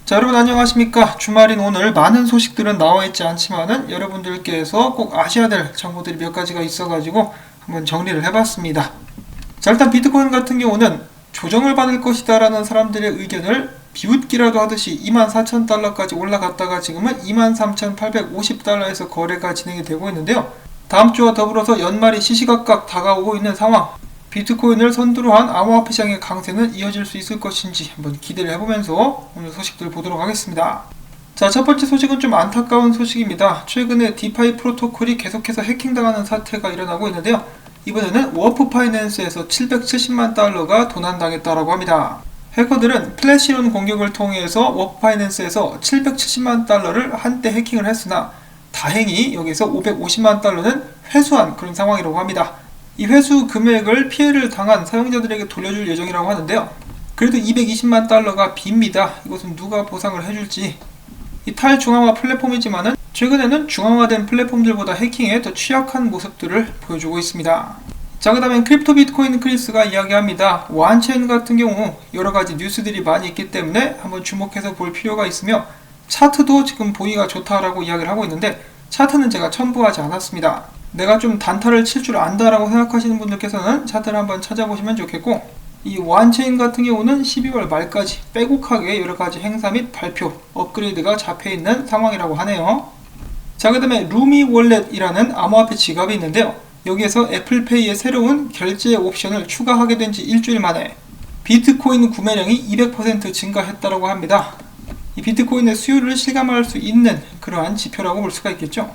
자, 여러분 안녕하십니까. 주말인 오늘 많은 소식들은 나와있지 않지만은 여러분들께서 꼭 아셔야 될 정보들이 몇 가지가 있어가지고 한번 정리를 해봤습니다. 자, 일단 비트코인 같은 경우는 조정을 받을 것이다 라는 사람들의 의견을 비웃기라도 하듯이 24,000달러까지 올라갔다가 지금은 23,850달러에서 거래가 진행이 되고 있는데요. 다음 주와 더불어서 연말이 시시각각 다가오고 있는 상황, 비트코인을 선두로 한 암호화폐 시장의 강세는 이어질 수 있을 것인지 한번 기대를 해보면서 오늘 소식들 보도록 하겠습니다. 자, 첫 번째 소식은 좀 안타까운 소식입니다. 최근에 디파이 프로토콜이 계속해서 해킹당하는 사태가 일어나고 있는데요. 이번에는 워프 파이낸스에서 770만 달러가 도난당했다고 합니다. 해커들은 플래시론 공격을 통해서 워프 파이낸스에서 770만 달러를 한때 해킹을 했으나 다행히 여기서 550만 달러는 회수한 그런 상황이라고 합니다. 이 회수 금액을 피해를 당한 사용자들에게 돌려줄 예정이라고 하는데요. 그래도 220만 달러가 빕니다. 이것은 누가 보상을 해줄지. 이 탈중앙화 플랫폼이지만은 최근에는 중앙화된 플랫폼들보다 해킹에 더 취약한 모습들을 보여주고 있습니다. 자, 그 다음엔 크립토 비트코인 크리스가 이야기합니다. 완체인 같은 경우 여러가지 뉴스들이 많이 있기 때문에 한번 주목해서 볼 필요가 있으며 차트도 지금 보기가 좋다라고 이야기를 하고 있는데 차트는 제가 첨부하지 않았습니다. 내가 좀 단타를 칠 줄 안다라고 생각하시는 분들께서는 차트를 한번 찾아보시면 좋겠고, 이 완체인 같은 경우는 12월 말까지 빼곡하게 여러가지 행사 및 발표, 업그레이드가 잡혀있는 상황이라고 하네요. 자, 그 다음에 루미 월렛이라는 암호화폐 지갑이 있는데요. 여기에서 애플페이의 새로운 결제 옵션을 추가하게 된 지 일주일 만에 비트코인 구매량이 200% 증가했다고 합니다. 이 비트코인의 수요를 실감할 수 있는 그러한 지표라고 볼 수가 있겠죠.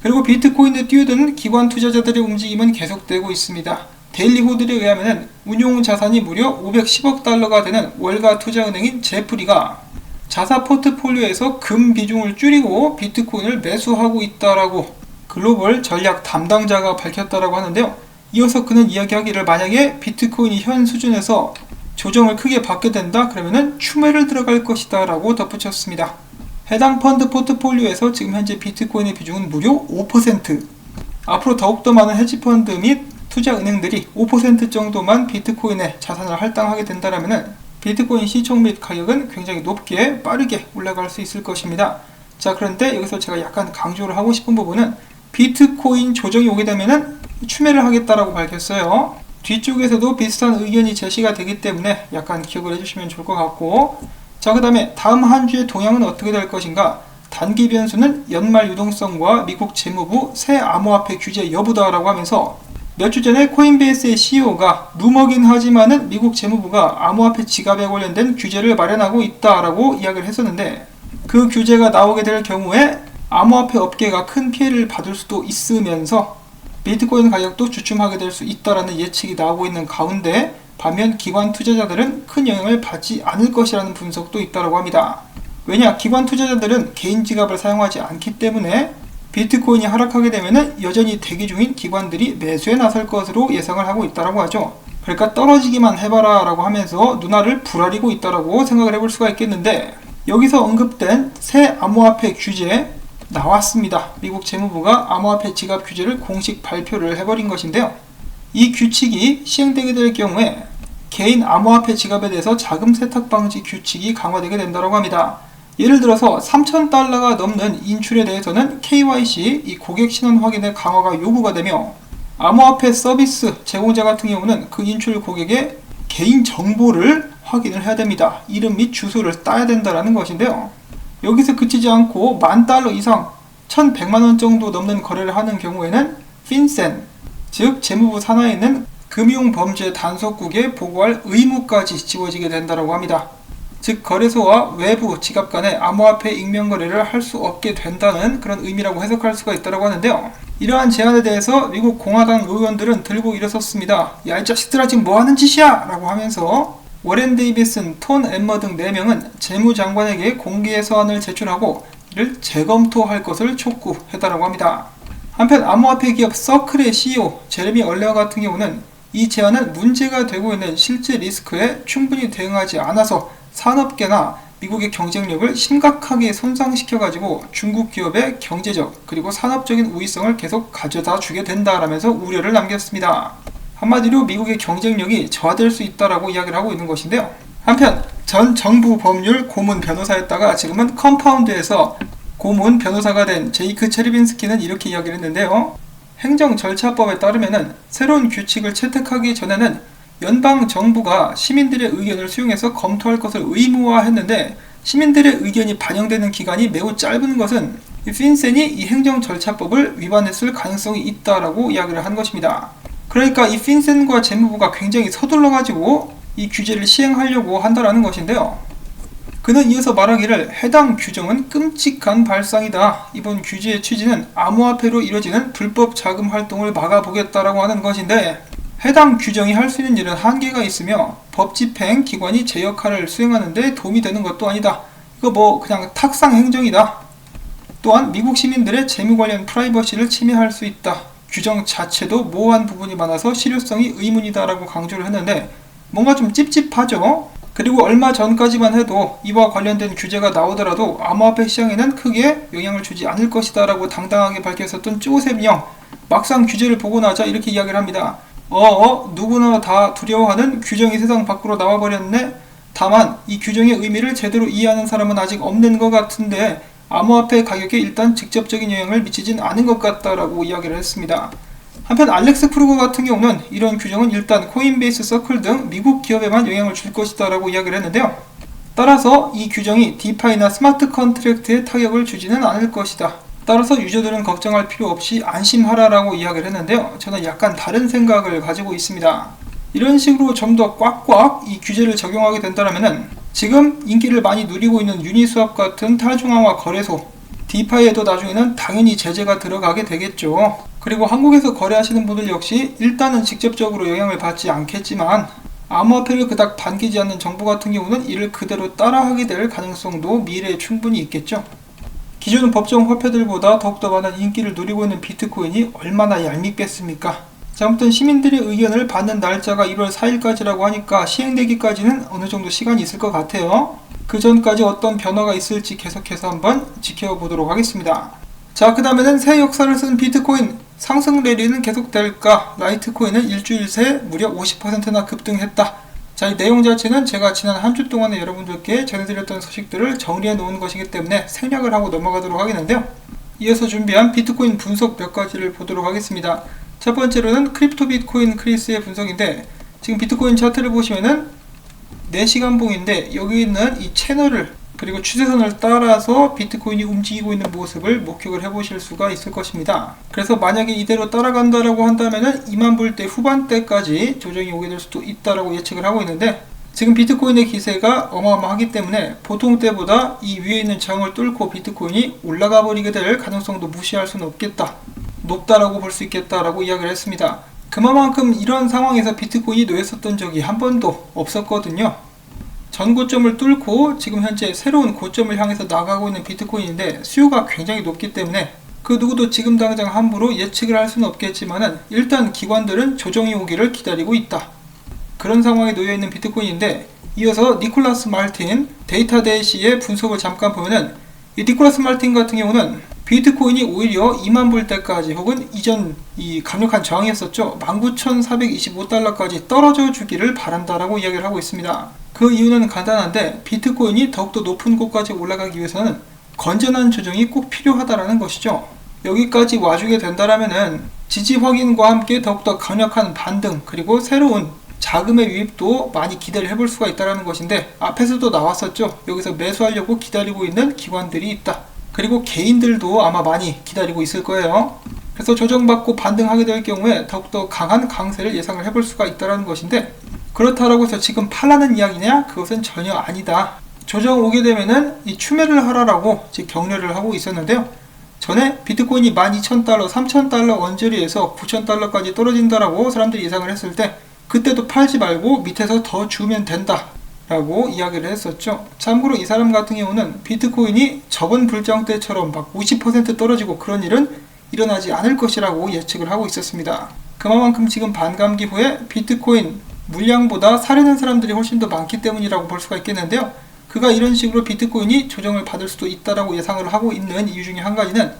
그리고 비트코인에 뛰어드는 기관 투자자들의 움직임은 계속되고 있습니다. 데일리호들에 의하면 운용 자산이 무려 510억 달러가 되는 월가 투자은행인 제프리가 자사 포트폴리오에서 금 비중을 줄이고 비트코인을 매수하고 있다라고 글로벌 전략 담당자가 밝혔다라고 하는데요. 이어서 그는 이야기하기를 만약에 비트코인이 현 수준에서 조정을 크게 받게 된다 그러면은 추매를 들어갈 것이다 라고 덧붙였습니다. 해당 펀드 포트폴리오에서 지금 현재 비트코인의 비중은 무려 5%. 앞으로 더욱더 많은 헤지펀드 및 투자은행들이 5% 정도만 비트코인에 자산을 할당하게 된다면 비트코인 시총 및 가격은 굉장히 높게 빠르게 올라갈 수 있을 것입니다. 자, 그런데 여기서 제가 약간 강조를 하고 싶은 부분은 비트코인 조정이 오게 되면 추매를 하겠다라고 밝혔어요. 뒤쪽에서도 비슷한 의견이 제시가 되기 때문에 약간 기억을 해주시면 좋을 것 같고, 자, 그 다음에 다음 한 주의 동향은 어떻게 될 것인가? 단기 변수는 연말 유동성과 미국 재무부 새 암호화폐 규제 여부다라고 하면서 몇 주 전에 코인베이스의 CEO가 루머긴 하지만은 미국 재무부가 암호화폐 지갑에 관련된 규제를 마련하고 있다라고 이야기를 했었는데, 그 규제가 나오게 될 경우에 암호화폐 업계가 큰 피해를 받을 수도 있으면서 비트코인 가격도 주춤하게 될 수 있다라는 예측이 나오고 있는 가운데 반면 기관 투자자들은 큰 영향을 받지 않을 것이라는 분석도 있다고 합니다. 왜냐, 기관 투자자들은 개인 지갑을 사용하지 않기 때문에 비트코인이 하락하게 되면 여전히 대기 중인 기관들이 매수에 나설 것으로 예상을 하고 있다고 하죠. 그러니까 떨어지기만 해봐라 라고 하면서 눈알을 부라리고 있다고 생각을 해볼 수가 있겠는데, 여기서 언급된 새 암호화폐 규제 나왔습니다. 미국 재무부가 암호화폐 지갑 규제를 공식 발표를 해버린 것인데요. 이 규칙이 시행되게 될 경우에 개인 암호화폐 지갑에 대해서 자금 세탁 방지 규칙이 강화되게 된다고 합니다. 예를 들어서 3,000달러가 넘는 인출에 대해서는 KYC, 이 고객 신원 확인의 강화가 요구가 되며, 암호화폐 서비스 제공자 같은 경우는 그 인출 고객의 개인 정보를 확인을 해야 됩니다. 이름 및 주소를 따야 된다는 것인데요. 여기서 그치지 않고 $10,000 이상 1,100만원 정도 넘는 거래를 하는 경우에는 핀센, 즉 재무부 산하에 있는 금융범죄 단속국에 보고할 의무까지 지워지게 된다고 합니다. 즉 거래소와 외부 지갑 간의 암호화폐 익명 거래를 할 수 없게 된다는 그런 의미라고 해석할 수가 있다고 하는데요. 이러한 제안에 대해서 미국 공화당 의원들은 들고 일어섰습니다. 야, 이 자식들아 지금 뭐하는 짓이야! 라고 하면서 워렌 데이비슨, 톤 엠머 등 4명은 재무장관에게 공개 서한을 제출하고 이를 재검토할 것을 촉구했다고 합니다. 한편 암호화폐 기업 서클의 CEO 제레미 얼레어 같은 경우는 이 제안은 문제가 되고 있는 실제 리스크에 충분히 대응하지 않아서 산업계나 미국의 경쟁력을 심각하게 손상시켜가지고 중국 기업의 경제적 그리고 산업적인 우위성을 계속 가져다 주게 된다라면서 우려를 남겼습니다. 한마디로 미국의 경쟁력이 저하될 수 있다라고 이야기를 하고 있는 것인데요. 한편 전 정부 법률 고문 변호사였다가 지금은 컴파운드에서 고문 변호사가 된 제이크 체르빈스키는 이렇게 이야기를 했는데요. 행정절차법에 따르면은 새로운 규칙을 채택하기 전에는 연방 정부가 시민들의 의견을 수용해서 검토할 것을 의무화했는데 시민들의 의견이 반영되는 기간이 매우 짧은 것은 핀센이 이 행정절차법을 위반했을 가능성이 있다라고 이야기를 한 것입니다. 그러니까 이 핀센과 재무부가 굉장히 서둘러가지고 이 규제를 시행하려고 한다라는 것인데요. 그는 이어서 말하기를 해당 규정은 끔찍한 발상이다. 이번 규제의 취지는 암호화폐로 이뤄지는 불법 자금 활동을 막아보겠다라고 하는 것인데 해당 규정이 할 수 있는 일은 한계가 있으며 법 집행 기관이 제 역할을 수행하는 데 도움이 되는 것도 아니다. 이거 그냥 탁상 행정이다. 또한 미국 시민들의 재무 관련 프라이버시를 침해할 수 있다. 규정 자체도 모호한 부분이 많아서 실효성이 의문이다라고 강조를 했는데 뭔가 좀 찝찝하죠? 그리고 얼마 전까지만 해도 이와 관련된 규제가 나오더라도 암호화폐 시장에는 크게 영향을 주지 않을 것이다 라고 당당하게 밝혔었던 조셉 영, 막상 규제를 보고 나자 이렇게 이야기를 합니다. 누구나 다 두려워하는 규정이 세상 밖으로 나와버렸네. 다만 이 규정의 의미를 제대로 이해하는 사람은 아직 없는 것 같은데 암호화폐 가격에 일단 직접적인 영향을 미치진 않은 것 같다라고 이야기를 했습니다. 한편 알렉스 크루거 같은 경우는 이런 규정은 일단 코인베이스 서클 등 미국 기업에만 영향을 줄 것이다 라고 이야기를 했는데요. 따라서 이 규정이 디파이나 스마트 컨트랙트에 타격을 주지는 않을 것이다. 따라서 유저들은 걱정할 필요 없이 안심하라 라고 이야기를 했는데요. 저는 약간 다른 생각을 가지고 있습니다. 이런 식으로 좀 더 꽉꽉 이 규제를 적용하게 된다면 지금 인기를 많이 누리고 있는 유니스왑 같은 탈중앙화 거래소 디파이에도 나중에는 당연히 제재가 들어가게 되겠죠. 그리고 한국에서 거래하시는 분들 역시 일단은 직접적으로 영향을 받지 않겠지만 암호화폐를 그닥 반기지 않는 정부 같은 경우는 이를 그대로 따라하게 될 가능성도 미래에 충분히 있겠죠. 기존 법정 화폐들보다 더욱더 많은 인기를 누리고 있는 비트코인이 얼마나 얄밉겠습니까? 자, 아무튼 시민들의 의견을 받는 날짜가 1월 4일까지라고 하니까 시행되기까지는 어느 정도 시간이 있을 것 같아요. 그 전까지 어떤 변화가 있을지 계속해서 한번 지켜보도록 하겠습니다. 자, 그 다음에는 새 역사를 쓴 비트코인 상승 랠리는 계속될까? 라이트코인은 일주일 새 무려 50%나 급등했다. 자, 이 내용 자체는 제가 지난 한 주 동안에 여러분들께 전해드렸던 소식들을 정리해 놓은 것이기 때문에 생략을 하고 넘어가도록 하겠는데요. 이어서 준비한 비트코인 분석 몇 가지를 보도록 하겠습니다. 첫 번째로는 크립토 비트코인 크리스의 분석인데 지금 비트코인 차트를 보시면은 4시간 봉인데 여기 있는 이 채널을 그리고 추세선을 따라서 비트코인이 움직이고 있는 모습을 목격을 해보실 수가 있을 것입니다. 그래서 만약에 이대로 따라간다라고 한다면은 2만 불대 후반대까지 조정이 오게 될 수도 있다라고 예측을 하고 있는데 지금 비트코인의 기세가 어마어마하기 때문에 보통 때보다 이 위에 있는 저항을 뚫고 비트코인이 올라가 버리게 될 가능성도 무시할 수는 없겠다. 높다라고 볼 수 있겠다라고 이야기를 했습니다. 그만큼 이런 상황에서 비트코인이 놓였었던 적이 한 번도 없었거든요. 전 고점을 뚫고 지금 현재 새로운 고점을 향해서 나가고 있는 비트코인인데 수요가 굉장히 높기 때문에 그 누구도 지금 당장 함부로 예측을 할 수는 없겠지만은 일단 기관들은 조정이 오기를 기다리고 있다. 그런 상황에 놓여있는 비트코인인데 이어서 니콜라스 말틴 데이터데이시의 분석을 잠깐 보면은 이 니콜라스 말틴 같은 경우는 비트코인이 오히려 2만 불대까지 혹은 이전 이 강력한 저항이었었죠. 19,425달러까지 떨어져 주기를 바란다라고 이야기를 하고 있습니다. 그 이유는 간단한데 비트코인이 더욱더 높은 곳까지 올라가기 위해서는 건전한 조정이 꼭 필요하다라는 것이죠. 여기까지 와주게 된다라면은 지지 확인과 함께 더욱더 강력한 반등 그리고 새로운 자금의 유입도 많이 기대를 해볼 수가 있다는 것인데 앞에서도 나왔었죠. 여기서 매수하려고 기다리고 있는 기관들이 있다. 그리고 개인들도 아마 많이 기다리고 있을 거예요. 그래서 조정받고 반등하게 될 경우에 더욱더 강한 강세를 예상을 해볼 수가 있다는 것인데 그렇다라고 해서 지금 팔라는 이야기냐? 그것은 전혀 아니다. 조정 오게 되면은 이 추매를 하라라고 격려를 하고 있었는데요. 전에 비트코인이 12,000달러, 3,000달러 언저리에서 9,000달러까지 떨어진다라고 사람들이 예상을 했을 때 그때도 팔지 말고 밑에서 더 주면 된다 라고 이야기를 했었죠. 참고로 이 사람 같은 경우는 비트코인이 저번 불장 때처럼 막 50% 떨어지고 그런 일은 일어나지 않을 것이라고 예측을 하고 있었습니다. 그만큼 지금 반감기 후에 비트코인 물량보다 사려는 사람들이 훨씬 더 많기 때문이라고 볼 수가 있겠는데요. 그가 이런 식으로 비트코인이 조정을 받을 수도 있다라고 예상을 하고 있는 이유 중에 한 가지는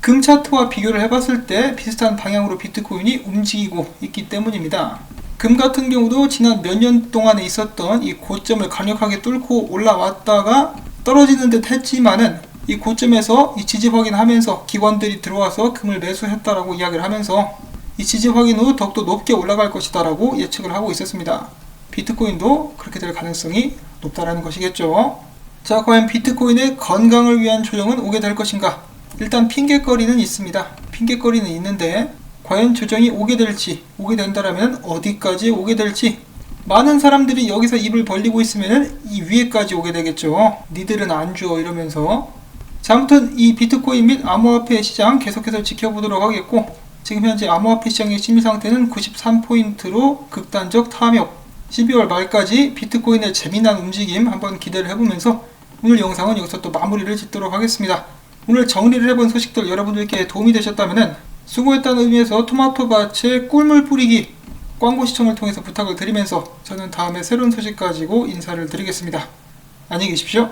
금 차트와 비교를 해봤을 때 비슷한 방향으로 비트코인이 움직이고 있기 때문입니다. 금 같은 경우도 지난 몇 년 동안에 있었던 이 고점을 강력하게 뚫고 올라왔다가 떨어지는 듯 했지만은 이 고점에서 이 지지 확인하면서 기관들이 들어와서 금을 매수했다라고 이야기를 하면서 이 지지 확인 후 더욱더 높게 올라갈 것이다 라고 예측을 하고 있었습니다. 비트코인도 그렇게 될 가능성이 높다라는 것이겠죠. 자, 과연 비트코인의 건강을 위한 조정은 오게 될 것인가? 일단 핑계거리는 있습니다. 핑계거리는 있는데 과연 조정이 오게 될지, 오게 된다라면 어디까지 오게 될지, 많은 사람들이 여기서 입을 벌리고 있으면 이 위에까지 오게 되겠죠. 니들은 안 줘 이러면서. 자, 아무튼 이 비트코인 및 암호화폐 시장 계속해서 지켜보도록 하겠고, 지금 현재 암호화폐 시장의 심리 상태는 93포인트로 극단적 탐욕. 12월 말까지 비트코인의 재미난 움직임 한번 기대를 해보면서 오늘 영상은 여기서 또 마무리를 짓도록 하겠습니다. 오늘 정리를 해본 소식들 여러분들께 도움이 되셨다면 수고했다는 의미에서 토마토밭에 꿀물 뿌리기 광고 시청을 통해서 부탁을 드리면서 저는 다음에 새로운 소식 가지고 인사를 드리겠습니다. 안녕히 계십시오.